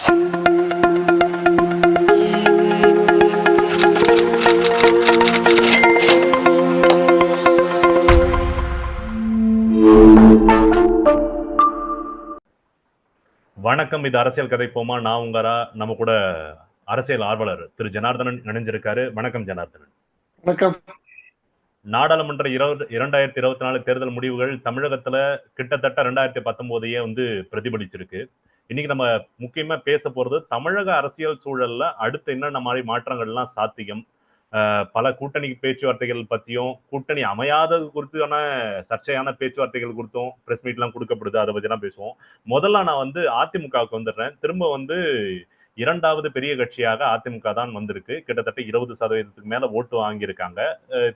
வணக்கம். இது அரசியல் கதை போமா. நான் உங்கரா. நம்ம கூட அரசியல் ஆர்வலர் திரு ஜனார்தனன் இணைஞ்சிருக்காரு. வணக்கம் ஜனார்தனன். வணக்கம். நாடாளுமன்ற 2024 தேர்தல் முடிவுகள் தமிழகத்துல கிட்டத்தட்ட 2019 வந்து பிரதிபலிச்சிருக்கு. இன்னைக்கு நம்ம முக்கியமா பேச போறது தமிழக அரசியல் சூழல்ல அடுத்து என்னென்ன மாதிரி மாற்றங்கள்லாம் சாத்தியம், பல கூட்டணி பேச்சுவார்த்தைகள் பத்தியும், கூட்டணி அமையாதது குறித்தான சர்ச்சையான பேச்சுவார்த்தைகள் குறித்தும் பிரஸ் மீட் எல்லாம் கொடுக்கப்படுது. அதை பத்தி எல்லாம் பேசுவோம். முதல்ல நான் வந்து அதிமுகவுக்கு வந்துடுறேன். திரும்ப வந்து இரண்டாவது பெரிய கட்சியாக அதிமுக தான் வந்திருக்கு. கிட்டத்தட்ட 20% மேல ஓட்டு வாங்கியிருக்காங்க.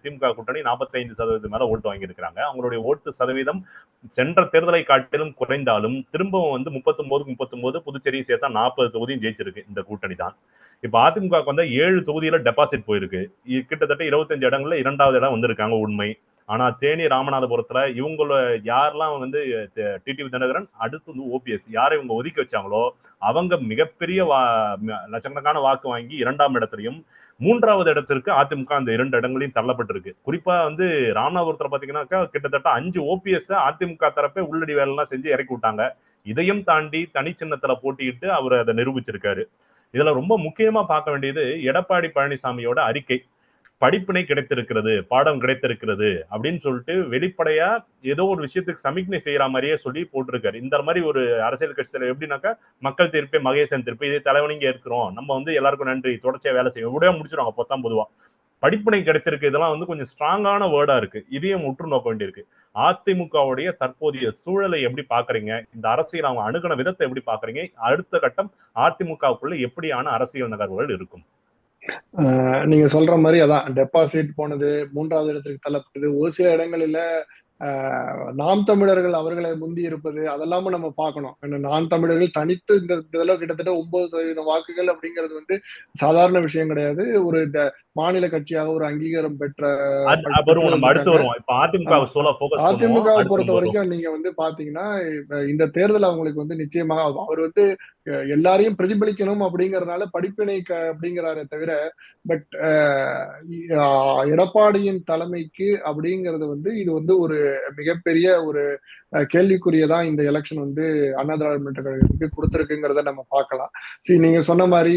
திமுக கூட்டணி 45% மேல ஓட்டு வாங்கியிருக்காங்க. அவங்களுடைய ஓட்டு சதவீதம் சென்ற தேர்தலை காட்டிலும் குறைந்தாலும் திரும்பவும் வந்து 39 புதுச்சேரியை சேர்த்தா 40 தொகுதியும் ஜெயிச்சிருக்கு இந்த கூட்டணி தான். இப்ப அதிமுக வந்து 7 தொகுதியில டெபாசிட் போயிருக்கு. கிட்டத்தட்ட 25 இடங்கள்ல 2வது இடம் வந்திருக்காங்க உண்மை. ஆனா தேனி, ராமநாதபுரத்துல இவங்கள யாரெல்லாம் வந்து டிடிவி தினகரன், அடுத்து வந்து ஓபிஎஸ் யாரை இவங்க ஒதுக்கி வச்சாங்களோ அவங்க மிகப்பெரிய லட்சக்கணக்கான வாக்கு வாங்கி 2ஆம் இடத்திலையும், 3வது இடத்திற்கு அதிமுக அந்த 2 இடங்களையும் தள்ளப்பட்டிருக்கு. குறிப்பா வந்து ராமநாதபுரத்துல பாத்தீங்கன்னாக்கா கிட்டத்தட்ட 5 ஓபிஎஸ் அதிமுக தரப்பே உள்ளடி வேலை எல்லாம் செஞ்சு இறக்கி விட்டாங்க. இதையும் தாண்டி தனி சின்னத்துல போட்டியிட்டு அவர் அதை நிரூபிச்சிருக்காரு. இதுல ரொம்ப முக்கியமா பார்க்க வேண்டியது எடப்பாடி பழனிசாமியோட அறிக்கை. படிப்பினை கிடைத்திருக்கிறது, பாடம் கிடைத்திருக்கிறது அப்படின்னு சொல்லிட்டு வெளிப்படையா ஏதோ ஒரு விஷயத்துக்கு சமிக்ஞை செய்யற மாதிரியே சொல்லி போட்டிருக்காரு. இந்த மாதிரி ஒரு அரசியல் கட்சியில எப்படின்னாக்கா மக்கள் தீர்ப்பே மகேசன் தீர்ப்பு, இதே தலைவனிங்க இருக்கிறோம், நம்ம வந்து எல்லாருக்கும் நன்றி, தொடர்ச்சியா வேலை செய்யும், எப்படியா முடிச்சிருவாங்க பொத்தாம் பொதுவா. படிப்பினை கிடைச்சிருக்கு, இதெல்லாம் வந்து கொஞ்சம் ஸ்ட்ராங்கான வேர்டா இருக்கு. இதையும் உற்று நோக்க வேண்டியிருக்கு. அதிமுகவுடைய தற்போதைய சூழலை எப்படி பாக்குறீங்க? இந்த அரசியல் அவங்க அணுகுன விதத்தை எப்படி பாக்குறீங்க? அடுத்த கட்டம் அதிமுகவுக்குள்ள எப்படியான அரசியல் நகர்வுகள் இருக்கும்? நீங்க சொல்ற மாதிரி அதான் டெபாசிட் போனது, 3வது இடத்துக்கு தள்ளப்பட்டது, ஒரு சில இடங்களில நாம் தமிழர்கள் அவர்களை முந்தி இருப்பது, அதெல்லாமும் நம்ம பார்க்கணும். நாம் தமிழர்கள் தனித்து இந்த இதுல கிட்டத்தட்ட 9% வாக்குகள் அப்படிங்கிறது வந்து சாதாரண விஷயம் கிடையாது. ஒரு மாநில கட்சியாக ஒரு அங்கீகாரம் பெற்ற அதிமுகவை பொறுத்த வரைக்கும் நீங்க வந்து பாத்தீங்கன்னா இந்த தேர்தல் அவங்களுக்கு வந்து நிச்சயமாக அவர் வந்து எல்லாரையும் பிரதிபலிக்கணும் அப்படிங்கறதுனால படிப்பினை அப்படிங்கிறாரே தவிர, பட் எடப்பாடியின் தலைமைக்கு அப்படிங்கிறது வந்து இது வந்து ஒரு மிகப்பெரிய ஒரு கேள்விக்குரியதான் இந்த எலெக்ஷன் வந்து அண்ணா திராவிட முன்னேற்ற கழகத்துக்கு கொடுத்திருக்குங்கிறத நம்ம பார்க்கலாம். சரி, நீங்க சொன்ன மாதிரி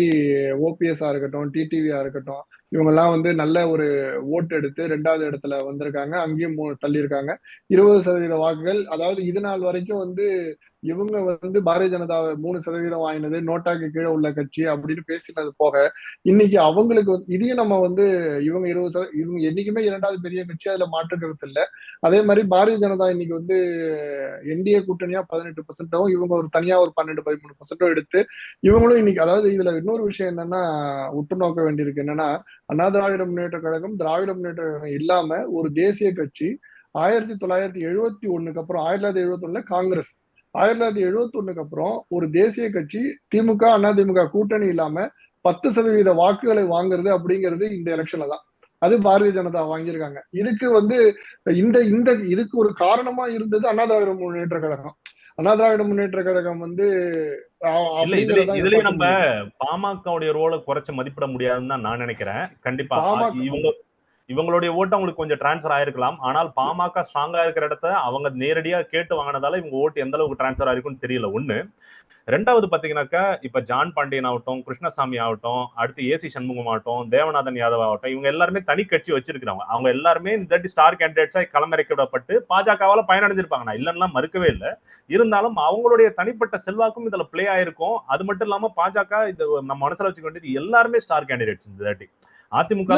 ஓபிஎஸ் இருக்கட்டும், டிடிவியா இருக்கட்டும், இவங்க எல்லாம் வந்து நல்ல ஒரு ஓட்டு எடுத்து 2வது இடத்துல வந்திருக்காங்க. அங்கேயும் தள்ளி இருக்காங்க. 20% வாக்குகள். அதாவது இது நாள் வரைக்கும் வந்து இவங்க வந்து பாரதிய ஜனதா 3% வாங்கினது, நோட்டாக்கு கீழே உள்ள கட்சி அப்படின்னு பேசினது போக, இன்னைக்கு அவங்களுக்கு இதையும் நம்ம வந்து இவங்க 20 இவங்க என்னைக்குமே 2வது பெரிய கட்சி, அதுல மாற்றுக்கிறது இல்லை. அதே மாதிரி பாரதிய ஜனதா இன்னைக்கு வந்து என்டிஏ கூட்டணியா 18%, இவங்க ஒரு தனியா ஒரு 12-13% எடுத்து இவங்களும் இன்னைக்கு, அதாவது இதுல இன்னொரு விஷயம் என்னன்னா உற்று நோக்க வேண்டியிருக்கு. என்னன்னா அண்ணா திராவிட முன்னேற்ற கழகம், திராவிட முன்னேற்ற கழகம் இல்லாம ஒரு தேசிய கட்சி 1971 அப்புறம் 1971 காங்கிரஸ், 1971 அப்புறம் ஒரு தேசிய கட்சி திமுக அதிமுக கூட்டணி இல்லாம 10% வாக்குகளை வாங்குறது அப்படிங்கிறது இந்த எலெக்ஷன்ல தான். அது பாரதிய ஜனதா வாங்கியிருக்காங்க. இதுக்கு வந்து இந்த இந்த இதுக்கு ஒரு காரணமா இருந்தது அண்ணா திராவிட முன்னேற்ற கழகம். அண்ணா திராவிட முன்னேற்ற கழகம் வந்து இதுலயும் நம்ம பாமகவுடைய ரோலை குறைச்சு மதிப்பிட முடியாதுன்னு தான் நான் நினைக்கிறேன். கண்டிப்பா இவங்களுடைய ஓட்டு அவங்களுக்கு கொஞ்சம் டிரான்ஸ்பர் ஆயிருக்கலாம். ஆனால் பாமக ஸ்ட்ராங்கா இருக்கிற இடத்த அவங்க நேரடியா கேட்டு வாங்கினதால இவங்க ஓட்டு எந்த அளவுக்கு டிரான்ஸ்பர் ஆயிருக்குன்னு தெரியல. ஒண்ணு. 2வது பாத்தீங்கன்னாக்கா இப்ப ஜான் பாண்டியன் ஆகட்டும், கிருஷ்ணசாமி ஆகட்டும், அடுத்து ஏசி சண்முகம் ஆகட்டும், தேவநாதன் யாதவ் ஆகட்டும், இவங்க எல்லாருமே தனி கட்சி வச்சிருக்காங்க. அவங்க எல்லாருமே இந்த ஸ்டார் கேண்டிடேட்ஸா களமிறக்கப்பட்டு பாஜகவால பயனடைஞ்சிருப்பாங்க. நான் இல்லைன்னா மறுக்கவே இல்லை. இருந்தாலும் அவங்களுடைய தனிப்பட்ட செல்வாக்கும் இதுல பிளே ஆயிருக்கும். அது மட்டும் இல்லாம பாஜக இது நம்ம மனசுல வச்சுக்க வேண்டியது எல்லாருமே ஸ்டார் கேண்டிடேட்ஸ் இந்த தாட்டி. அதிமுக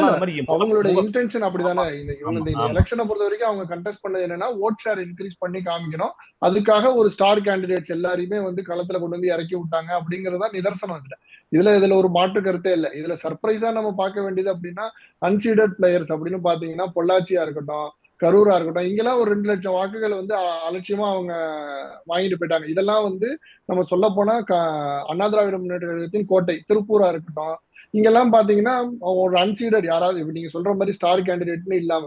அவங்களோட இன்டென்ஷன் அப்படிதானே. இந்த எலெக்ஷனை பொறுத்த வரைக்கும் அவங்க கண்டெஸ்ட் பண்ணது என்னன்னா ஓட் ஷேர் இன்க்ரீஸ் பண்ணி காமிக்கணும். அதுக்காக ஒரு ஸ்டார் கேண்டிடேட்ஸ் எல்லாரையுமே வந்து களத்துல கொண்டு வந்து இறக்கி விட்டாங்க அப்படிங்கறதா நிதர்சனம். இதுல ஒரு மாற்று கருத்தே இல்லை. இதுல சர்ப்ரைஸா நம்ம பார்க்க வேண்டியது அப்படின்னா அன்சீடட் பிளேயர்ஸ் அப்படின்னு பாத்தீங்கன்னா பொள்ளாச்சியா இருக்கட்டும், கரூரா இருக்கட்டும், இங்கெல்லாம் ஒரு 2 லட்சம் வாக்குகள் வந்து அலட்சியமா அவங்க வாங்கிட்டு போயிட்டாங்க. இதெல்லாம் வந்து நம்ம சொல்ல போனா அண்ணா திராவிட முன்னேற்ற கழகத்தின் கோட்டை திருப்பூரா இருக்கட்டும், இங்கெல்லாம் பாத்தீங்கன்னா ஒரு அன்சீடட் யாராவது நீங்க சொல்ற மாதிரி ஸ்டார் கேண்டிடேட்னு இல்லாம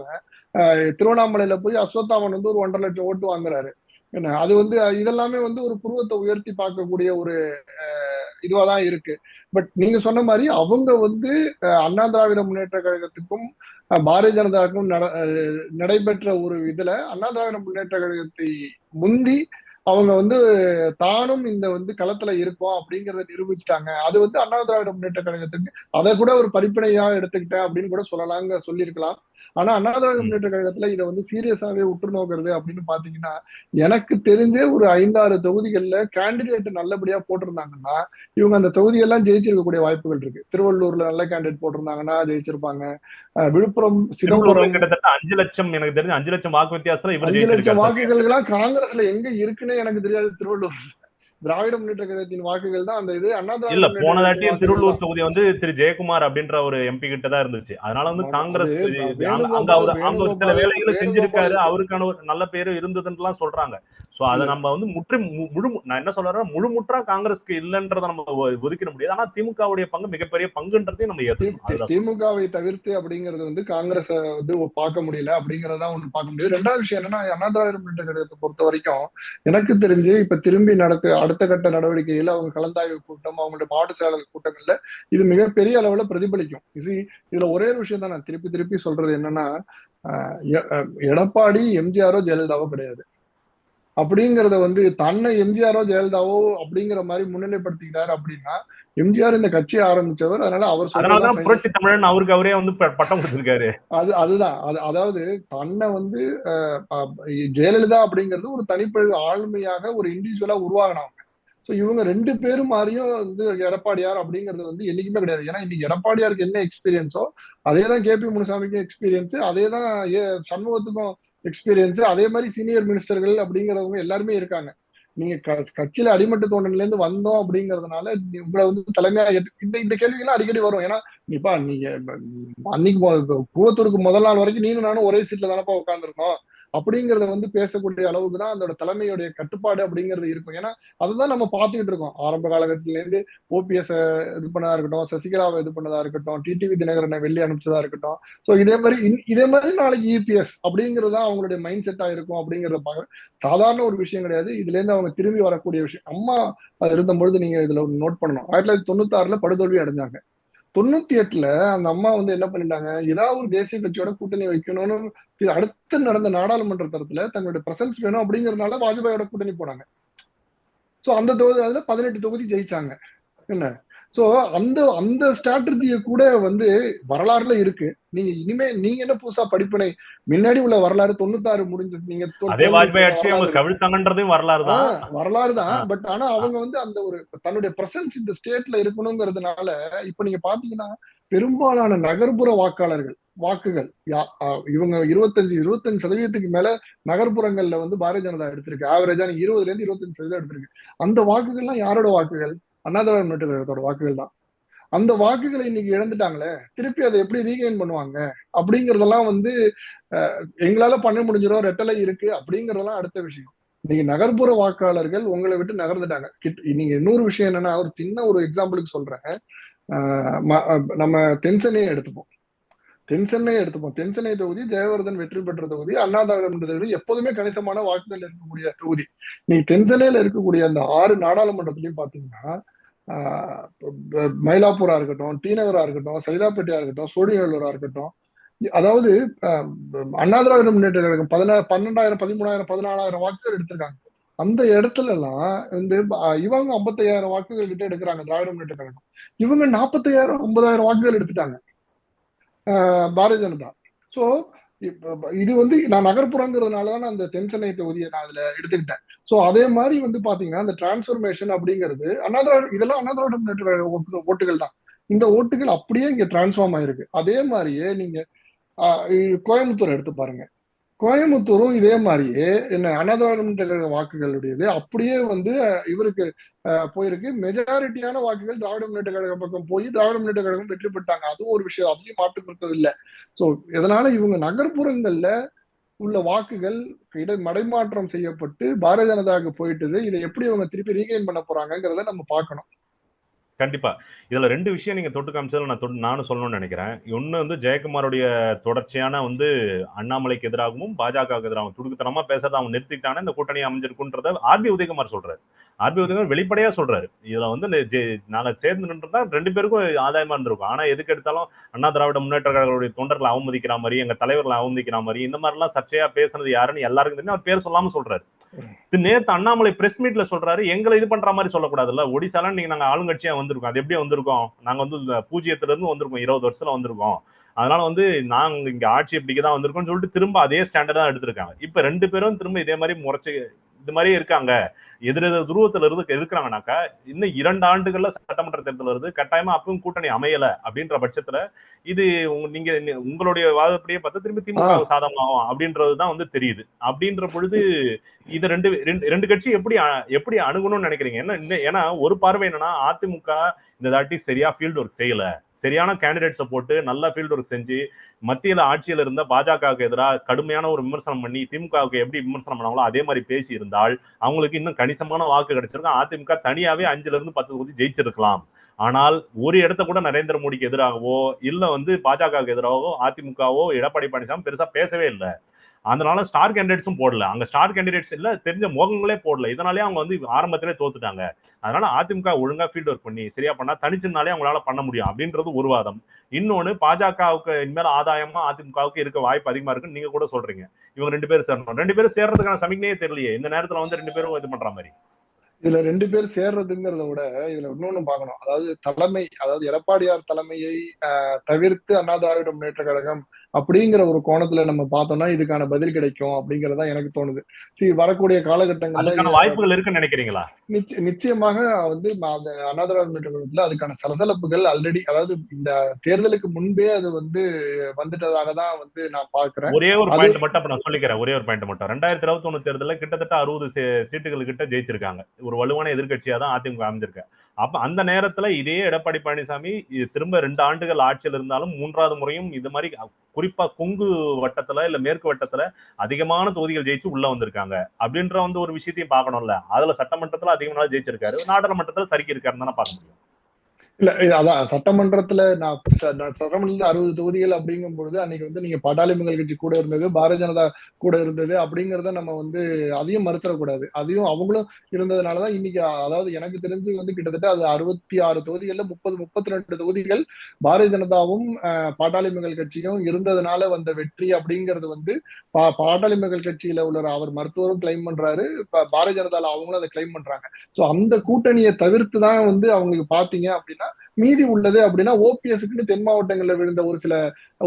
திருவண்ணாமலையில போய் அஸ்வத்தாமன் வந்து ஒரு 1.5 லட்சம் ஓட்டு வாங்குறாரு. என்ன அது வந்து இதெல்லாமே வந்து ஒரு புருவத்தை உயர்த்தி பார்க்கக்கூடிய ஒரு இதுவாதான் இருக்கு. பட் நீங்க சொன்ன மாதிரி அவங்க வந்து அண்ணா திராவிட முன்னேற்ற கழகத்துக்கும் பாரதிய ஜனதாவுக்கும் நடைபெற்ற ஒரு இதுல அண்ணா திராவிட முன்னேற்ற கழகத்தை முந்தி அவங்க வந்து தானும் இந்த வந்து களத்துல இருக்கோம் அப்படிங்கறத நிரூபிச்சுட்டாங்க. அது வந்து அண்ணா திராவிட முன்னேற்ற கழகத்துக்கு அதை கூட ஒரு படிப்பினையா எடுத்துக்கிட்டேன் அப்படின்னு கூட சொல்லலாங்க, சொல்லியிருக்கலாம். ஆனா அண்ணா திராவிட முன்னேற்ற கழகத்துல இதை வந்து சீரியஸாவே உற்று நோக்குறது அப்படின்னு பாத்தீங்கன்னா, எனக்கு தெரிஞ்ச ஒரு 5-6 தொகுதிகள்ல கேண்டிடேட் நல்லபடியா போட்டிருந்தாங்கன்னா இவங்க அந்த தொகுதியெல்லாம் ஜெயிச்சிருக்கக்கூடிய வாய்ப்புகள் இருக்கு. திருவள்ளூர்ல நல்ல கேண்டிடேட் போட்டிருந்தாங்கன்னா ஜெயிச்சிருப்பாங்க. விழுப்புரம், சிதம்பரம் கிட்டத்தட்ட 5 லட்சம், எனக்கு தெரிஞ்சு 5 லட்சம் வாக்கு வித்தியாசத்துல இவர் 5 லட்சம் ஜெயிச்சிருக்காரு. வாக்குகள் காங்கிரஸ்ல எங்க இருக்குன்னே எனக்கு தெரியாது. திருவள்ளூர் திராவிட முன்னேற்ற கழகத்தின் வாக்குகள் தான் அந்த இது. அண்ணா திராவிட இல்ல, முன்னேற்ற போன கழகத்தின் தாட்டியும் வாக்குகள் திருவள்ளூர் தான். தொகுதி வந்து திரு ஜெயக்குமார் அப்படின்ற ஒரு எம்பி கிட்ட தான் இருந்துச்சு. அதனால வந்து அது காங்கிரஸ் அங்க வேணுகோபால் அங்க ஒரு சில வேலைகளை வேணுகோபால் செஞ்சிருக்காரு, அவருக்கான ஒரு நல்ல பேரு இருந்ததுன்னு சொல்றாங்க. சோ அதை நம்ம வந்து நான் என்ன சொல்றேன், முழுமுற்றா காங்கிரஸ்க்கு இல்லன்றத நம்ம ஒதுக்கிட முடியாது. ஆனா திமுகவுடைய பங்கு மிகப்பெரிய பங்குன்றதையும் நம்ம ஏத்துக்கணும். திமுகவை தவிர்த்து அப்படிங்கறது வந்து காங்கிரஸ் வந்து பார்க்க முடியல அப்படிங்கறதான் ஒண்ணு பார்க்க முடியாது. ரெண்டாவது விஷயம் என்னன்னா, அண்ணா திராவிட முன்னேற்ற கழகத்தை பொறுத்த வரைக்கும் எனக்கு தெரிஞ்சு இப்ப திரும்பி அடுத்த கட்ட நடவடிக்கையில அவங்க கலந்தாய்வு கூட்டம், அவங்களுடைய மாவட்ட செயலாளர் கூட்டங்கள்ல இது மிகப்பெரிய அளவுல பிரதிபலிக்கும். இதுல ஒரே ஒரு விஷயம் தான் நான் திருப்பி திருப்பி சொல்றது என்னன்னா, எடப்பாடி எம்ஜிஆரோ ஜெயலலிதாவோ கிடையாது. அப்படிங்கறத வந்து தன்னை எம்ஜிஆரோ ஜெயலலிதாவோ அப்படிங்கிற மாதிரி முன்னிலைப்படுத்திக்கிட்டாரு அப்படின்னா, எம்ஜிஆர் இந்த கட்சியை ஆரம்பிச்சவர், அதனால அவர் அதனாலதான் புரட்சி தமிழன் அவருக்கு அவரே வந்து பட்டம் கொடுத்திருக்காரு. அதுதான் அதாவது தன்னை வந்து ஜெயலலிதா அப்படிங்கிறது ஒரு தனிப்பட்ட ஆளுமையாக ஒரு இண்டிவிஜுவலா உருவாகினாங்க. சோ இவங்க 2 பேரும் மாதிரியும் வந்து எடப்பாடியார் அப்படிங்கிறது வந்து என்னைக்குமே கிடையாது. ஏன்னா இன்னைக்கு எடப்பாடியாருக்கு என்ன எக்ஸ்பீரியன்ஸோ அதேதான் கேபி முனுசாமிக்கும் எக்ஸ்பீரியன்ஸ், அதேதான் சண்முகத்துக்கும் எக்ஸ்பீரியன்ஸ், அதே மாதிரி சீனியர் மினிஸ்டர்கள் அப்படிங்கிறவங்க எல்லாருமே இருக்காங்க. நீங்க கட்சியில அடிமட்ட தோண்டல இருந்து வந்தோம் அப்படிங்கறதுனால உங்களை வந்து தலைமையா இந்த இந்த கேள்விகள்லாம் அடிக்கடி வரும். ஏன்னா நீங்க அன்னைக்கு கூவத்தூருக்கு முதல் நாள் வரைக்கும் நீனும் நானும் ஒரே சீட்ல தானப்பா உட்காந்துருந்தோம் அப்படிங்கறத வந்து பேசக்கூடிய அளவுக்கு தான் அதோட தலைமையுடைய கட்டுப்பாடு அப்படிங்கிறது இருக்கும். ஏன்னா அதுதான் நம்ம பார்த்துக்கிட்டு இருக்கோம் ஆரம்ப காலகட்டத்தில இருந்து. ஓபிஎஸ் இது பண்ணதா இருக்கட்டும், சசிகலாவை இது பண்ணதா இருக்கட்டும், டிடிவி தினகரனை வெளியே அனுப்பிச்சதா இருக்கட்டும். சோ இதே மாதிரி நாளைக்கு இபிஎஸ் அப்படிங்கறதா அவங்களுடைய மைண்ட் செட்டா இருக்கும் அப்படிங்கறத பாக்குறேன். சாதாரண ஒரு விஷயம் கிடையாது. இதுல இருந்து அவங்க திரும்பி வரக்கூடிய விஷயம். அம்மா இருந்தபொழுது நீங்க இதுல நோட் பண்ணணும், 1996 படுதோல்வி அடைஞ்சாங்க. 98 அந்த அம்மா வந்து என்ன பண்ணிட்டாங்க, ஏதாவது ஒரு தேசிய கட்சியோட கூட்டணி வைக்கணும்னு அடுத்து நடந்த நாடாளுமன்ற தரத்துல தங்களுடைய பிரசன்ஸ் வேணும் அப்படிங்கறதுனால வாஜ்பாயோட கூட்டணி போனாங்க. சோ அந்த தொகுதி அதுல 18 தொகுதி ஜெயிச்சாங்க. என்ன சோ அந்த அந்த ஸ்ட்ராட்டஜிய கூட வந்து வரலாறுல இருக்கு. நீங்க என்ன புதுசா படிப்பினை, முன்னாடி உள்ள வரலாறு 96 முடிஞ்சது. நீங்க அதே வாஜ்பாய் ஆட்சி அவங்க கவிழ்த்தாங்கன்றதையும் வரலாறு தான். பட் ஆனா அவங்க வந்து அந்த ஒரு தன்னுடைய பிரசன்ஸ் இந்த ஸ்டேட்ல இருக்கணுங்கிறதுனால இப்ப நீங்க பாத்தீங்கன்னா பெரும்பாலான நகர்ப்புற வாக்குகள் இவங்க 25% மேல நகர்ப்புறங்கள்ல வந்து பாரதிய ஜனதா எடுத்திருக்கு. ஆவரேஜா நீங்க 20-25% எடுத்திருக்கு. அந்த வாக்குகள்லாம் யாரோட வாக்குகள்? அண்ணா திராவிட முன்னேற்ற கழகத்தோட வாக்குகள் தான். அந்த வாக்குகளை இன்னைக்கு இழந்துட்டாங்களே, திருப்பி அதை எப்படி ரீகெயின் பண்ணுவாங்க அப்படிங்கறதெல்லாம் வந்து எங்களால பண்ண முடிஞ்சிடும், ரெட்டலை இருக்கு அப்படிங்கறதெல்லாம் அடுத்த விஷயம். நீங்க நகர்ப்புற வாக்காளர்கள் உங்களை விட்டு நகர்ந்துட்டாங்க. நீங்க இன்னொரு விஷயம் என்னன்னா, ஒரு சின்ன ஒரு எக்ஸாம்பிளுக்கு சொல்றேன். நம்ம தென்சென்னையை எடுத்துப்போம். தென்சென்னை தொகுதி ஜெயவர்தன் வெற்றி பெற்ற தொகுதி. அண்ணா திராவிட எப்போதுமே கணிசமான வாக்குகள் இருக்கக்கூடிய தொகுதி. நீங்க தென்சென்னையில இருக்கக்கூடிய அந்த 6 நாடாளுமன்றத்திலையும் பாத்தீங்கன்னா, மயிலாப்பூரா இருக்கட்டும், டி நகரா இருக்கட்டும், சைதாப்பேட்டையா இருக்கட்டும், சோழிங்கநல்லூரா இருக்கட்டும், அதாவது அண்ணா திராவிட முன்னேற்ற கழகம் 12,000, 13,000, 14,000 வாக்குகள் எடுத்திருக்காங்க. அந்த இடத்துல எல்லாம் வந்து இவங்க 55,000 வாக்குகள் கிட்ட எடுக்கிறாங்க திராவிட முன்னேற்ற கழகம். இவங்க 40,000, 50,000 வாக்குகள் எடுத்துட்டாங்க பாரதிய ஜனதா. சோ இது வந்து நான் நகர்ப்புறங்கிறதுனாலதான் அந்த தென்சென்னை தொகுதியை நான் அதுல எடுத்துக்கிட்டேன். சோ அதே மாதிரி வந்து பாத்தீங்கன்னா இந்த டிரான்ஸ்பர்மேஷன் அப்படிங்கிறது இதெல்லாம் அண்ணா திராவிட முன்னேற்ற ஓட்டுகள் தான். இந்த ஓட்டுகள் அப்படியே இங்க டிரான்ஸ்ஃபார்ம் ஆயிருக்கு. அதே மாதிரியே நீங்க கோயம்புத்தூர் எடுத்து பாருங்க. கோயம்புத்தூரும் இதே மாதிரியே என்ன அண்ணா திராவிட முன்னேற்ற கழக வாக்குகளுடையது அப்படியே வந்து இவருக்கு போயிருக்கு. மெஜாரிட்டியான வாக்குகள் திராவிட முன்னேற்ற கழகம் பக்கம் போய் திராவிட முன்னேற்ற கழகம் வெற்றி பெற்றாங்க. அதுவும் ஒரு விஷயம், அதுலயும் மாற்றுக்கிறது இல்லை. சோ இதனால இவங்க நகர்ப்புறங்கள்ல உள்ள வாக்குகள் மடைமாற்றம் செய்யப்பட்டு பாரதிய ஜனதாவுக்கு போயிட்டது. இதை எப்படி அவங்க திருப்பி ரீகெயின் பண்ண போறாங்கிறத நம்ம பார்க்கணும். கண்டிப்பா. இதுல 2 விஷயம் நீங்க தொட்டு காமிச்சதுல நானும் சொல்லணும்னு நெனைக்கிறேன். ஒண்ணு வந்து ஜெயக்குமாருடைய தொடர்ச்சியான வந்து அண்ணாமலைக்கு எதிராகவும், பாஜகவுக்கு எதிராகவும் துடுக்குத்தனமா பேசுறத அவங்க நிறுத்திட்டாங்கன்னா, இந்த கூட்டணி அமைஞ்சிருக்குன்றத ஆர்பி உதயகுமார் சொல்றாரு. ஆர்பி உதயகுமார் வெளிப்படையா சொல்றாரு. இதுல வந்து நாங்க சேர்ந்து நின்றுந்தா 2 பேருக்கும் ஆதாயமா இருந்திருக்கும். ஆனா எதுக்கு எடுத்தாலும் அண்ணா திராவிட முன்னேற்ற கழகங்களுடைய தொண்டர்களை அவமதிக்கிற மாரி, எங்க தலைவர்களை அவமதிக்கிற மாரி, இந்த மாரிலாம் சர்ச்சையா பேசுனது யாருன்னு எல்லாருக்கும் தெரியும். அவர் பேர் சொல்லாம சொல்றாரு. இது நேத்து அண்ணாமலை பிரஸ் மீட்ல சொல்றாரு, எங்களை இது பண்ற மாதிரி சொல்லக்கூடாதுல்ல. ஒடிசால நீங்க நாங்க ஆளுங்கட்சியா வந்திருக்கோம். அது எப்படி வந்திருக்கோம்? நாங்க வந்து பூஜ்ஜியத்துல இருந்து வந்திருக்கோம். 20 வருஷத்துல வந்திருக்கோம். அதனால வந்து நாங்க இங்க ஆட்சி இப்படிக்கு தான் வந்திருக்கோம்னு சொல்லிட்டு திரும்ப அதே ஸ்டாண்டர்ட் தான் எடுத்திருக்காங்க. இப்ப 2 பேரும் திரும்ப இதே மாதிரி முறைச்சு இது மாதிரியே இருக்காங்க. எதிரெதிர் துருவத்துல இருந்து இருக்கிறாங்கனாக்கா, இன்னும் 2 ஆண்டுகள்ல சட்டமன்ற தேர்தல் வருது. கட்டாயமா அப்பவும் கூட்டணி அமையல அப்படின்ற பட்சத்துல, இது நீங்க உங்களுடைய வாதப்படியே பார்த்தா திரும்பி திமுக சாதகமாகும் அப்படின்றதுதான் வந்து தெரியுது. அப்படின்ற பொழுது இது ரெண்டு கட்சி எப்படி அணுகணும்னு நினைக்கிறீங்க? ஏன்னா ஒரு பார்வை என்னன்னா அதிமுக இந்த தாட்டி சரியா ஃபீல்ட் ஒர்க் செய்யல. சரியான கேண்டிடேட்ஸை போட்டு நல்லா ஃபீல்ட் ஒர்க் செஞ்சு மத்தியில ஆட்சியில இருந்த பாஜகவுக்கு எதிராக கடுமையான ஒரு விமர்சனம் பண்ணி திமுகவுக்கு எப்படி விமர்சனம் பண்ணாங்களோ அதே மாதிரி பேசி இருந்தால் அவங்களுக்கு இன்னும் கணிசமான வாக்கு கிடைச்சிருக்கும். அதிமுக தனியாவே 5ல இருந்து 10 தொகுதி ஜெயிச்சிருக்கலாம். ஆனால் ஒரு இடத்த கூட நரேந்திர மோடிக்கு எதிராகவோ இல்ல வந்து பாஜகவுக்கு எதிராகவோ அதிமுகவோ எடப்பாடி பழனிசாமி பெருசா பேசவே இல்லை. அதனால ஸ்டார் கேண்டிடேட்ஸும் போடல. அங்க ஸ்டார் கேண்டிடேட்ஸ் இல்ல, தெரிஞ்ச முகங்களே போடல. இதனாலே அவங்க வந்து ஆரம்பத்திலே தோத்துட்டாங்க. அதனால அதிமுக ஒழுங்கா ஃபீல்ட் ஒர்க் பண்ணி சரியா பண்ணா தனிச்சுனாலே அவங்களால பண்ண முடியும் அப்படின்றது ஒரு வாதம். இன்னொன்னு பாஜகவுக்கு இனிமேல் ஆதாயமா அதிமுகவுக்கு இருக்க வாய்ப்பு அதிகமா இருக்குன்னு நீங்க கூட சொல்றீங்க. இவங்க 2 பேரும் சேரணும். 2 பேரும் சேர்றதுக்கான சமிக்ஞையே தெரியலையே. இந்த நேரத்துல வந்து 2 பேரும் இது பண்ற மாதிரி. இதுல 2 பேர் சேர்றதுங்கிறத விட இதுல இன்னொன்னு பார்க்கணும். அதாவது எடப்பாடியார் தலைமையை தவிர்த்து அண்ணா திராவிட முன்னேற்ற கழகம் அப்படிங்கிற ஒரு கோணத்துல நம்ம பார்த்தோம்னா இதுக்கான பதில் கிடைக்கும் அப்படிங்கறதா எனக்கு தோணுது. சரி, வரக்கூடிய காலகட்டங்கள்ல அதுக்கான வாய்ப்புகள் இருக்குன்னு நினைக்கிறீங்களா? நிச்சயமாக வந்து அந்த அண்ணா திராவிட முன்னேற்ற கழகத்துல அதுக்கான சலசலப்புகள் ஆல்ரெடி, அதாவது இந்த தேர்தலுக்கு முன்பே அது வந்து வந்துட்டதாக தான் வந்து நான் பார்க்கிறேன். ஒரே ஒரு அது பாயிண்ட் மட்டும் அப்ப நான் சொல்லிக்கிறேன். ஒரே ஒரு பாயிண்ட் மட்டும். 2021 தேர்தல்ல கிட்டத்தட்ட 60 சீட்டுகள் கிட்ட ஜெயிச்சிருக்காங்க. ஒரு வலுவான எதிர்க்கட்சியா தான் அதிமுக அமைஞ்சிருக்கு. அப்ப அந்த நேரத்துல இதே எடப்பாடி பழனிசாமி திரும்ப 2 ஆண்டுகள் ஆட்சியில் இருந்தாலும் 3வது முறையும் இது மாதிரி குறிப்பா கொங்கு வட்டத்துல இல்ல மேற்கு வட்டத்துல அதிகமான தொகுதிகள் ஜெயிச்சு உள்ள வந்திருக்காங்க. அப்படின்ற வந்து ஒரு விஷயத்தையும் பார்க்கணும்ல. அதுல சட்டமன்றத்துல அதிகமான ஜெயிச்சிருக்காரு. நாடாளுமன்றத்துல சறுக்கி இருக்காருன்னு தானே பார்க்க முடியும். இல்ல அதான் சட்டமன்றத்துல நான் சட்டமன்றத்துல 60 தொகுதிகள் அப்படிங்கும் பொழுது அன்னைக்கு வந்து நீங்க பாட்டாளி மக்கள் கட்சி கூட இருந்தது, பாரதிய ஜனதா கூட இருந்தது அப்படிங்கறத நம்ம வந்து அதையும் மறுத்தரக்கூடாது. அதையும் அவங்களும் இருந்ததுனாலதான் இன்னைக்கு, அதாவது எனக்கு தெரிஞ்சு வந்து கிட்டத்தட்ட அது 66 தொகுதிகள்ல 32 தொகுதிகள் பாரதிய ஜனதாவும் பாட்டாளி மக்கள் கட்சியும் இருந்ததுனால வந்த வெற்றி அப்படிங்கிறது வந்து பாட்டாளி மக்கள் கட்சியில உள்ள அவர் மருத்துவரும் கிளைம் பண்றாரு, பாரதிய ஜனதால அவங்களும் அதை கிளைம் பண்றாங்க. சோ அந்த கூட்டணியை தவிர்த்து தான் வந்து அவங்களுக்கு பாத்தீங்க அப்படின்னா மீதி உள்ளது அப்படின்னா ஓபிஎஸ்க்குன்னு தென் மாவட்டங்கள்ல விழுந்த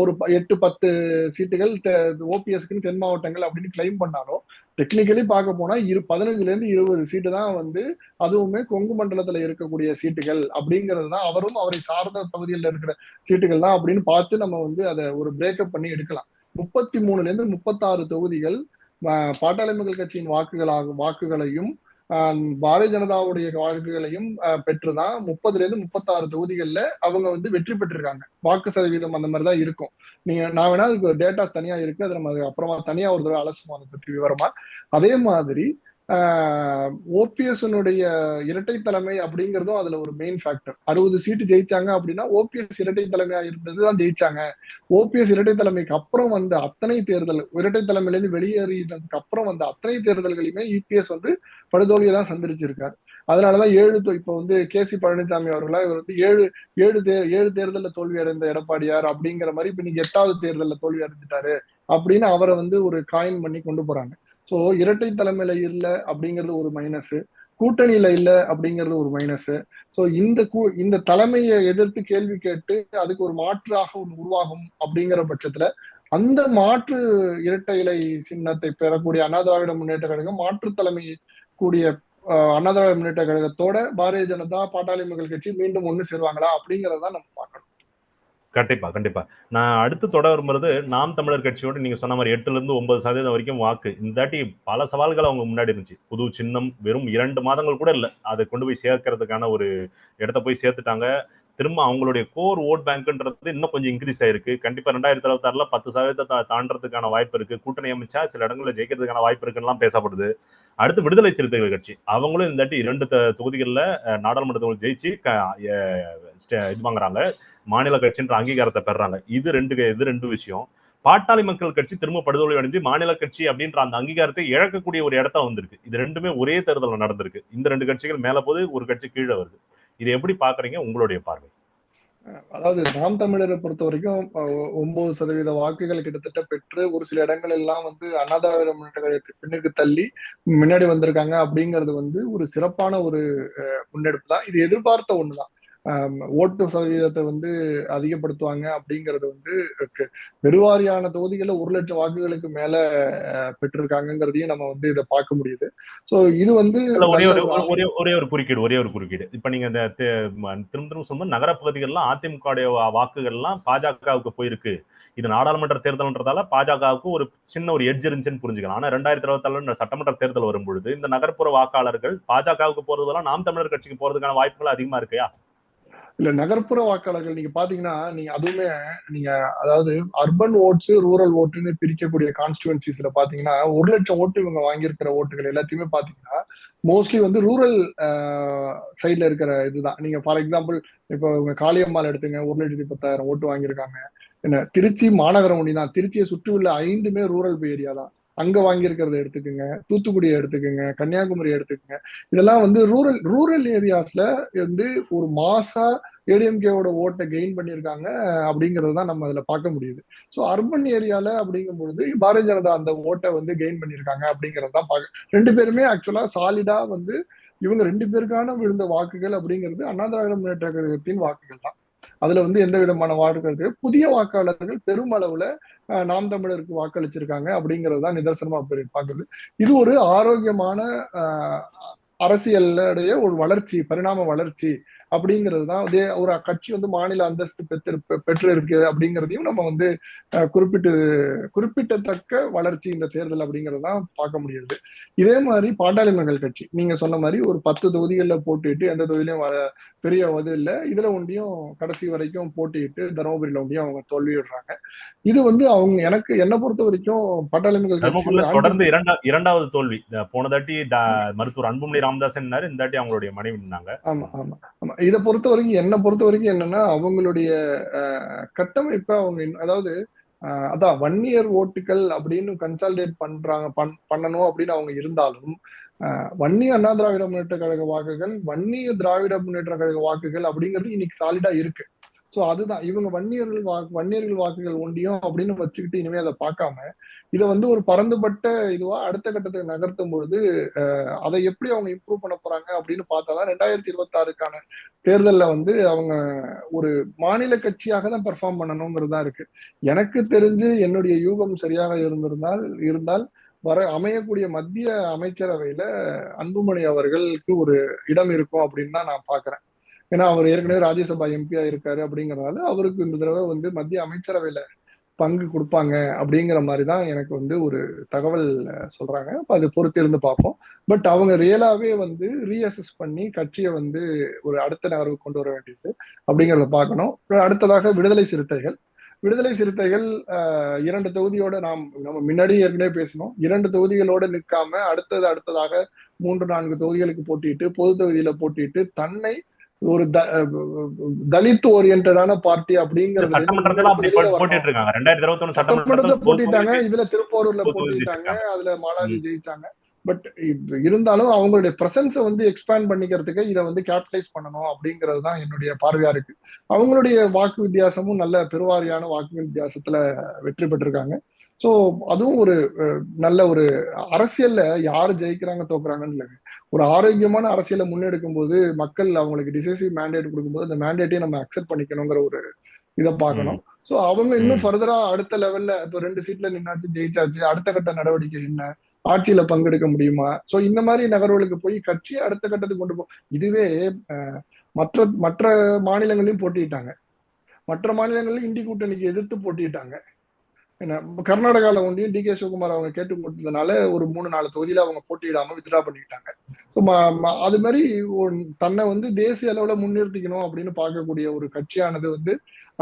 ஒரு 8-10 சீட்டுகள் ஓபிஎஸ்க்குன்னு தென் மாவட்டங்கள் அப்படின்னு கிளைம் பண்ணாலும் டெக்னிக்கலி பார்க்க போனா 15ல இருந்து 20 சீட்டு தான் வந்து அதுவுமே கொங்கு மண்டலத்துல இருக்கக்கூடிய சீட்டுகள் அப்படிங்கிறது தான், அவரும் அவரை சார்ந்த பகுதியில் இருக்கிற சீட்டுகள் தான் அப்படின்னு பார்த்து நம்ம வந்து அதை ஒரு பிரேக்கப் பண்ணி எடுக்கலாம். 33ல இருந்து 36 தொகுதிகள் பாட்டாளி மக்கள் கட்சியின் வாக்குகளையும் பாரதிய ஜனதாவுடைய வாக்குகளையும் பெற்றுதான் 30ல இருந்து 36 தொகுதிகள்ல அவங்க வந்து வெற்றி பெற்றிருக்காங்க. வாக்கு சதவீதம் அந்த மாதிரிதான் இருக்கும். நான் வேணா அதுக்கு டேட்டா தனியா இருக்கு, அது நம்ம அப்புறமா தனியா ஒரு தடவை அலசுவோம் அதை பற்றி விவரமா. அதே மாதிரி ஓபிஎஸ் இரட்டை தலைமை அப்படிங்கிறதும் அதுல ஒரு மெயின் ஃபேக்டர். 60 சீட்டு ஜெயிச்சாங்க அப்படின்னா ஓபிஎஸ் இரட்டை தலைமையா இருந்ததுதான் ஜெயிச்சாங்க. ஓபிஎஸ் இரட்டை தலைமைக்கு அப்புறம் வந்த அத்தனை தேர்தல், இரட்டை தலைமையிலிருந்து வெளியேறினதுக்கு அப்புறம் வந்த அத்தனை தேர்தல்களையுமே இபிஎஸ் வந்து படுதோல்வியை தான் சந்திச்சிருக்காரு. அதனாலதான் இப்ப வந்து கேசி பழனிசாமி அவர்களா இவர் வந்து ஏழு தேர்தலில் தோல்வி அடைந்த எடப்பாடியார் அப்படிங்கிற மாதிரி இப்ப நீங்க 8வது தேர்தலில் தோல்வி அடைஞ்சிட்டாரு அப்படின்னு அவரை வந்து ஒரு காயின் பண்ணி கொண்டு போறாங்க. சோ இரட்டை தலைமையில இல்ல அப்படிங்கிறது ஒரு மைனஸ், கூட்டணியில இல்ல அப்படிங்கிறது ஒரு மைனஸ். சோ இந்த தலைமையை எதிர்த்து கேள்வி கேட்டு அதுக்கு ஒரு மாற்றாக ஒன்று உருவாகும் அப்படிங்கிற பட்சத்துல அந்த மாற்று இரட்டை இலை சின்னத்தை பெறக்கூடிய அண்ணா திராவிட முன்னேற்ற கழகம் மாற்று தலைமை கூடிய அண்ணா திராவிட முன்னேற்ற கழகத்தோட பாரதிய ஜனதா பாட்டாளி மக்கள் கட்சி மீண்டும் ஒண்ணு சேருவாங்களா அப்படிங்கறத நம்ம பார்க்கணும். கண்டிப்பா, கண்டிப்பா. நான் அடுத்து தொடர விரும்புறது நாம் தமிழர் கட்சியோட நீங்க சொன்ன மாதிரி 8ல இருந்து 9% வரைக்கும் வாக்கு. இந்த தாட்டி பல சவால்கள் அவங்க முன்னாடி இருந்துச்சு. புது சின்னம் வெறும் 2 மாதங்கள் கூட இல்ல. அதை கொண்டு போய் சேர்க்கறதுக்கான ஒரு இடத்த போய் சேர்த்துட்டாங்க. திரும்ப அவங்களுடைய கோர் ஓட் பேங்க்ன்றது இன்னும் கொஞ்சம் இன்க்ரீஸ் ஆயிருக்கு. கண்டிப்பா 2026ல 10% தாண்டறதுக்கான வாய்ப்பு இருக்கு. கூட்டணி அமைச்சா சில இடங்கள்ல ஜெயிக்கிறதுக்கான வாய்ப்பு இருக்குன்னுலாம் பேசப்படுது. அடுத்து விடுதலை சிறுத்தைகள் கட்சி. அவங்களும் இந்த வாட்டி 2 தொகுதிகள்ல நாடாளுமன்ற தொகுதி ஜெயிச்சு இது வாங்குறாங்க. மாநில கட்சின்ற அங்கீகாரத்தை பெறாங்க. இது ரெண்டு விஷயம். பாட்டாளி மக்கள் கட்சி திரும்ப படுதோல்வி அடைஞ்சு மாநில கட்சி அப்படின்ற அந்த அங்கீகாரத்தை இழக்கக்கூடிய ஒரு இடத்த வந்திருக்கு. இது ரெண்டுமே ஒரே தேர்தலில் நடந்திருக்கு. இந்த 2 கட்சிகள் மேல போது, ஒரு கட்சி கீழே வருது. இதை எப்படி பாக்குறீங்க உங்களுடைய பார்வை? அதாவது நாம் தமிழரை பொறுத்த வரைக்கும் 9% வாக்குகள் கிட்டத்தட்ட பெற்று ஒரு சில இடங்கள் எல்லாம் வந்து அண்ணா திராவிட முன்னேற்ற கழகத்தை பின்னுக்கு தள்ளி முன்னாடி வந்திருக்காங்க அப்படிங்கிறது வந்து ஒரு சிறப்பான ஒரு முன்னெடுப்பு தான். இது எதிர்பார்த்த ஒண்ணுதான். ஓட்டு சதவீதத்தை வந்து அதிகப்படுத்துவாங்க அப்படிங்கிறது வந்து பெருவாரியான தொகுதிகளில் 1,00,000 வாக்குகளுக்கு மேல பெற்றிருக்காங்கிறதையும் நம்ம வந்து இதை பார்க்க முடியுது. ஸோ இது வந்து ஒரே நல்ல ஒரு ஒரு ஒரே ஒரு குறுக்கீடு. இப்ப நீங்க இந்த திரும்ப சொல்லும்போது நகர பகுதிகள்லாம் அதிமுக வாக்குகள்லாம் பாஜகவுக்கு போயிருக்கு. இது நாடாளுமன்ற தேர்தல்ன்றதால பாஜகவுக்கு ஒரு சின்ன ஒரு எட்ஜ் இருந்துச்சுன்னு புரிஞ்சுக்கலாம். ஆனா 2024 சட்டமன்ற தேர்தல் வரும்பொழுது இந்த நகர்ப்புற வாக்காளர்கள் பாஜகவுக்கு போறதுலாம் நாம் தமிழர் கட்சிக்கு போறதுக்கான வாய்ப்புகள் அதிகமா இருக்கையா? இல்ல நகர்ப்புற வாக்காளர்கள் நீங்க பாத்தீங்கன்னா நீங்க அதுவுமே நீங்க அதாவது அர்பன் ஓட்ஸ் ரூரல் ஓட்டுன்னு பிரிக்கக்கூடிய கான்ஸ்டுவன்சிஸ்ல பாத்தீங்கன்னா 1,00,000 ஓட்டு இவங்க வாங்கியிருக்கிற ஓட்டுகள் எல்லாத்தையுமே பாத்தீங்கன்னா மோஸ்ட்லி வந்து ரூரல் சைட்ல இருக்கிற இதுதான். நீங்க ஃபார் எக்ஸாம்பிள் இப்போ உங்க காளியம்மாள் எடுத்துங்க 1,10,000 ஓட்டு வாங்கியிருக்காங்க. என்ன திருச்சி மாநகரம் ஒண்டி தான், திருச்சியை சுற்றியுள்ள 5மே ரூரல் ஏரியா தான். அங்க வாங்கியிருக்கிறத எடுத்துக்கோங்க, தூத்துக்குடியை எடுத்துக்கோங்க, கன்னியாகுமரி எடுத்துக்கோங்க. இதெல்லாம் வந்து ரூரல் ரூரல் ஏரியாஸ்ல வந்து ஒரு மாசா ஏடிஎம்கேவோட ஓட்டை கெயின் பண்ணியிருக்காங்க அப்படிங்கிறது தான் நம்ம அதுல பார்க்க முடியுது. ஸோ அர்பன் ஏரியால அப்படிங்கும் பொழுது பாரதிய ஜனதா அந்த ஓட்டை வந்து கெயின் பண்ணியிருக்காங்க அப்படிங்கிறது தான் பார்க்க. 2 பேருமே ஆக்சுவலா சாலிடா வந்து இவங்க 2 பேருக்கான விழுந்த வாக்குகள் அப்படிங்கிறது அண்ணா திராவிட முன்னேற்ற கழகத்தின் வாக்குகள் தான். அதுல வந்து எந்த விதமான வாக்குகள் புதிய வாக்காளர்கள் பெருமளவுல நாம் தமிழருக்கு வாக்களிச்சிருக்காங்க அப்படிங்கிறது தான் நிதர்சனமா பாக்குறது. இது ஒரு ஆரோக்கியமான அரசியலுடைய ஒரு வளர்ச்சி, பரிணாம வளர்ச்சி அப்படிங்கிறது தான். அதே ஒரு கட்சி வந்து மாநில அந்தஸ்து பெற்று இருக்கு அப்படிங்கிறதையும் நம்ம வந்து குறிப்பிட்டத்தக்க வளர்ச்சி இந்த தேர்தல் அப்படிங்கிறது தான் பார்க்க முடியுது. இதே மாதிரி பாட்டாளி மக்கள் கட்சி நீங்க சொன்ன மாதிரி ஒரு 10 தொகுதிகளில் போட்டிட்டு எந்த தொகுதியிலும் பெரிய இது இல்லை. இதுல ஒன்றியும் கடைசி வரைக்கும் போட்டிட்டு தருமபுரியில ஒன்றியும் அவங்க தோல்வியிடுறாங்க. இது வந்து அவங்க எனக்கு என்ன பொறுத்த வரைக்கும் பாட்டாளி மக்கள் கட்சி தொடர்ந்து இரண்டாவது தோல்வி. போன தாட்டி மருத்துவர் அன்புமணி ராமதாசன், இந்த தாட்டி அவங்களுடைய மனைவி நின்னாங்க. ஆமா ஆமா ஆமா. இதை பொறுத்த வரைக்கும் என்ன பொறுத்த வரைக்கும் என்னன்னா அவங்களுடைய கட்டமைப்பை அவங்க அதாவது அதான் 1 இயர் ஓட்டுகள் அப்படின்னு கன்சாலிடேட் பண்ணணும் அப்படின்னு அவங்க இருந்தாலும் வன்னிய அண்ணா திராவிட முன்னேற்ற கழக வாக்குகள், வன்னிய திராவிட முன்னேற்ற கழக வாக்குகள் அப்படிங்கிறது இன்னைக்கு சாலிடா இருக்கு. சோ அதுதான் இவங்க வன்னியர்கள் வாக்குகள் ஒண்டியும் அப்படின்னு வச்சுக்கிட்டு இனிமே அதை பார்க்காம இதை வந்து ஒரு பரந்துபட்ட இதுவா அடுத்த கட்டத்துக்கு நகர்த்தும் பொழுது அதை எப்படி அவங்க இம்ப்ரூவ் பண்ண போறாங்க அப்படின்னு பார்த்தாதான் 2026க்கான தேர்தல்ல வந்து அவங்க ஒரு மாநில கட்சியாக தான் பெர்ஃபார்ம் பண்ணணுங்கிறது தான் இருக்கு. எனக்கு தெரிஞ்சு என்னுடைய யூகம் சரியாக இருந்தால் அமையக்கூடிய மத்திய அமைச்சரவையில அன்புமணி அவர்களுக்கு ஒரு இடம் இருக்கும் அப்படின்னு தான் நான் பாக்குறேன். ஏன்னா அவர் ஏற்கனவே ராஜ்யசபா எம்பியா இருக்காரு அப்படிங்கறதுனால அவருக்கு இந்த தடவை வந்து மத்திய அமைச்சரவையில பங்கு கொடுப்பாங்க அப்படிங்கிற மாதிரி தான் எனக்கு வந்து ஒரு தகவல் சொல்றாங்க. அது பொறுத்து இருந்து பார்ப்போம். பட் அவங்க ரியலாவே வந்து ரீஅசஸ் பண்ணி கட்சியை வந்து ஒரு அடுத்த நகர்வு கொண்டு வர வேண்டியது அப்படிங்கிறத பார்க்கணும். அடுத்ததாக விடுதலை சிறுத்தைகள் 2 தொகுதியோட நம்ம முன்னாடி ஏற்கனவே பேசணும். 2 தொகுதிகளோட நிற்காம அடுத்ததாக 3-4 தொகுதிகளுக்கு போட்டிட்டு பொது தொகுதியில போட்டிட்டு தன்னை ஒரு தலித் ஓரியன்டான பார்ட்டி அப்படிங்கிறது சட்டமன்றத்துல போட்டிட்டாங்க. இதுல திருப்போரூர்ல போட்டிட்டாங்க. அதுல மாலாஜி ஜெயிச்சாங்க. பட் இருந்தாலும் அவங்களுடைய பிரசன்ஸை வந்து எக்ஸ்பேண்ட் பண்ணிக்கிறதுக்கு இதை வந்து கேபிட்டலைஸ் பண்ணணும் அப்படிங்கிறது தான் என்னுடைய பார்வையா இருக்கு. அவங்களுடைய வாக்கு வித்தியாசமும் நல்ல பெருவாரியான வாக்கு வித்தியாசத்துல வெற்றி பெற்றிருக்காங்க. சோ அதுவும் ஒரு நல்ல ஒரு அரசியல்ல யாரு ஜெயிக்கிறாங்க தோக்குறாங்கன்னு இல்லை, ஒரு ஆரோக்கியமான அரசியலை முன்னெடுக்கும் போது மக்கள் அவங்களுக்கு டிசைசிவ் மேண்டேட் கொடுக்கும்போது அந்த மேண்டேட்டையும் நம்ம அக்செப்ட் பண்ணிக்கணுங்கிற ஒரு இதை பார்க்கணும். சோ அவங்க இன்னும் ஃபர்தரா அடுத்த லெவல்ல இப்போ 2 சீட்ல நின்னாச்சு ஜெயிச்சாச்சு, அடுத்த கட்ட நடவடிக்கை என்ன, ஆட்சியில பங்கெடுக்க முடியுமா, சோ இந்த மாதிரி நகர்வுகளுக்கு போய் கட்சி அடுத்த கட்டத்துக்கு கொண்டு இதுவே மற்ற மற்ற மாநிலங்களையும் போட்டிட்டாங்க. மற்ற மாநிலங்களிலும் இந்தி கூட்டணிக்கு எதிர்த்து போட்டிட்டாங்க. என்ன கர்நாடகால ஒன்றியும் டி கே சிவகுமார் அவங்க கேட்டு கொடுத்ததுனால ஒரு 3-4 தொகுதியில அவங்க போட்டியிடாம வித்ட்ரா பண்ணிக்கிட்டாங்க. அது மாதிரி தன்னை வந்து தேசிய அளவுல முன்னிறுத்திக்கணும் அப்படின்னு பார்க்கக்கூடிய ஒரு கட்சியானது வந்து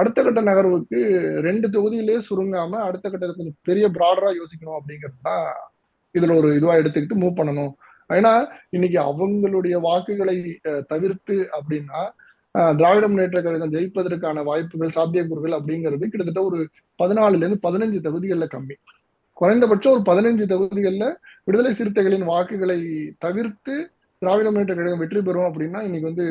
அடுத்த கட்ட நகர்வுக்கு 2 தொகுதியிலேயே சுருங்காம அடுத்த கட்டத்தை கொஞ்சம் பெரிய பிராடரா யோசிக்கணும் அப்படிங்கிறது தான் இதுல ஒரு இதுவா எடுத்துக்கிட்டு மூவ் பண்ணணும். ஏன்னா இன்னைக்கு அவங்களுடைய வாக்குகளை தவிர்த்து அப்படின்னா திராவிட முன்னேற்ற கழகம் ஜெயிப்பதற்கான வாய்ப்புகள் சாத்தியக்கூறுகள் அப்படிங்கிறது கிட்டத்தட்ட ஒரு 14ல இருந்து 15 தொகுதிகள்ல கம்மி. குறைந்தபட்சம் ஒரு 15 தொகுதிகள்ல விடுதலை சிறுத்தைகளின் வாக்குகளை தவிர்த்து திராவிட முன்னேற்ற கழகம் வெற்றி பெறும் அப்படின்னா இன்னைக்கு வந்து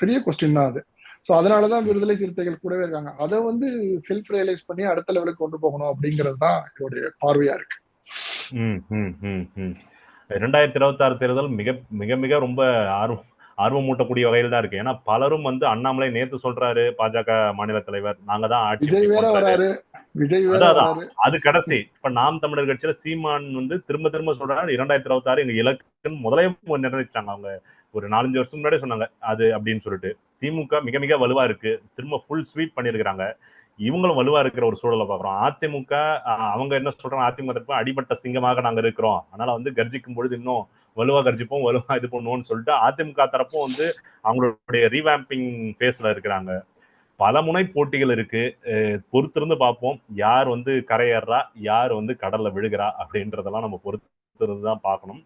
பெரிய கொஸ்டின் தான் அது. ஸோ அதனாலதான் விடுதலை சிறுத்தைகள் கூடவே இருக்காங்க. அதை வந்து செல்ஃப் ரியலைஸ் பண்ணி அடுத்த லெவலுக்கு கொண்டு போகணும் அப்படிங்கிறது தான் இதோடைய பார்வையா இருக்கு. 2026 தேர்தல் மிக மிக மிக ரொம்ப ஆர்வம் மூட்டக்கூடிய வகையில் தான் இருக்கு. ஏன்னா பலரும் வந்து அண்ணாமலை நேத்து சொல்றாரு, பாஜக மாநில தலைவர் நாங்க தான் ஆட்சி விஜய் வேற வராரு. அது கடைசி. இப்ப நாம் தமிழர் கட்சியில சீமான் வந்து திரும்ப திரும்ப சொல்றாரு 2026 எங்க இலக்குன்னு முதலே நிர்ணயிச்சிட்டாங்க. அவங்க ஒரு 4-5 வருஷத்துக்கு முன்னாடி சொன்னாங்க அது அப்படின்னு சொல்லிட்டு. திமுக மிக மிக வலுவா இருக்கு, திரும்ப ஃபுல் ஸ்வீப் பண்ணிருக்காங்க. இவங்களும் வலுவா இருக்கிற ஒரு சூழலை பாக்குறோம். அதிமுக அவங்க என்ன சொல்றாங்க, அதிமுக தரப்பு அடிபட்ட சிங்கமாக நாங்க இருக்கிறோம், அதனால வந்து கர்ஜிக்கும் பொழுது இன்னும் வலுவா கர்ஜிப்போம், வலுவா இது பண்ணுவோம்னு சொல்லிட்டு அதிமுக தரப்பும் வந்து அவங்களுடைய ரீவாம்பிங் பேஸ்ல இருக்கிறாங்க. பல முனை போட்டிகள் இருக்கு. பொறுத்திருந்து பார்ப்போம் யார் வந்து கரையேறா, யார் வந்து கடல்ல விழுகிறா அப்படின்றதெல்லாம் நம்ம பொறுத்திருந்து தான் பார்க்கணும்.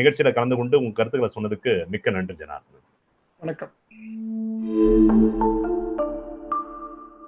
நிகழ்ச்சியில கலந்து கொண்டு உங்க கருத்துக்களை சொன்னதுக்கு மிக்க நன்றி ஜனார்தன். வணக்கம்.